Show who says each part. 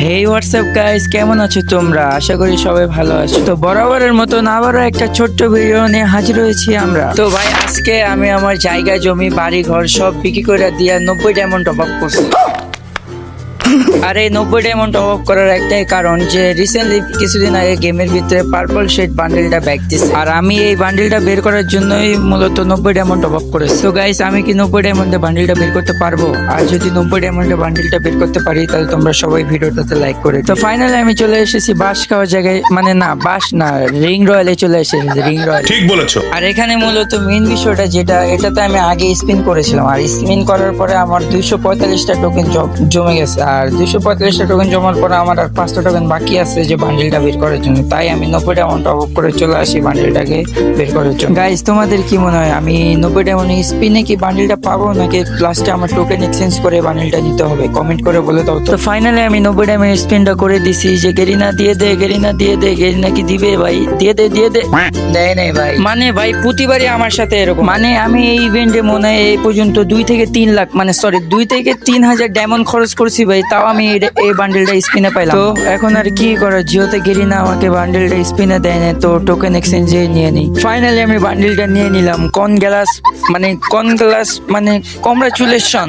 Speaker 1: হেই WhatsApp guys, কেমন আছো তোমরা? আশা করি সবাই ভালো আছো। তো বরাবরের মতন আবারও একটা ছোট্ট ভিডিও নিয়ে হাজির হয়েছি আমরা। তো ভাই আজকে আমি আমার জায়গা জমি বাড়ি ঘর সব বিক্রি করে দিয়া 90 ডায়মন্ড টপ আপ করছি। আর এই 90 ডায়মন্ড টপ আপ করার একটাই কারণ যে রিসেন্টলি কিছুদিন আগে গেমের ভিতরে পার্পল শেড বান্ডেলটা ব্যাক দিছে, আর আমি এই বান্ডেলটা বের করার জন্যই মূলত 90 ডায়মন্ড টপ আপ করেছি। তো গাইস, আমি কি 90 ডায়মন্ডে বান্ডেলটা বের করতে পারবো? আর যদি 90 ডায়মন্ডে বান্ডেলটা বের করতে পারি তাহলে তোমরা সবাই ভিডিওটাতে লাইক করে। তো ফাইনালি আমি চলে এসেছি বাস খাওয়ার জায়গায়, মানে না বাস না, রিং রয়্যালে চলে এসেছি। রিং রয়্যাল
Speaker 2: ঠিক বলেছো।
Speaker 1: আর এখানে মূলত মেইন বিষয়টা যেটা, এটাতে আমি আগে স্পিন করেছিলাম, আর স্পিন করার পরে আমার 245টা টোকেন জমে গেছে। আর 245টা টোকেন জমার পরে আমার আর 500 টোকেন বাকি আছে যে বান্ডেলটা বের করার জন্য। তাই আমি 90 ডায়মন্ড টপ আপ করে চলে আসি বান্ডেলটাকে বের করার জন্য। গাইস, তোমাদের কি মনে হয় আমি 90 ডায়মন্ড স্পিনে কি বান্ডেলটা পাবো, নাকি লাস্টে আমার টোকেন এক্সচেঞ্জ করে বান্ডেলটা নিতে হবে? কমেন্ট করে বলে দাও। তো ফাইনালি আমি 90 ডায়মন্ড স্পিনটা করে দিছি। যে গেরিনা দিয়ে দে, গেরিনা দিয়ে দে, গেরিনা কি দিবে ভাই? দিয়ে দে, দিয়ে দে। দেয় নাই ভাই। মানে ভাই প্রতিবারই আমার সাথে এরকম। মানে আমি এই ইভেন্টে মনে হয় এই পর্যন্ত 2 থেকে 3 লাখ, মানে সরি 2 থেকে 3,000 ডায়মন্ড খরচ করছি ভাই, তাও আমি এই বান্ডেলটা স্পিনে পাইলাম। তো এখন আর কি করার, জিওতে গেরিনা আমাকে বান্ডেলটা স্পিনে দেয় না, তো টোকেন এক্সচেঞ্জে নিয়ে নিই। ফাইনালি আমি বান্ডেলটা নিয়ে নিলাম। কনগ্রাস মানে কনগ্রাস মানে কংগ্রাচুলেশন।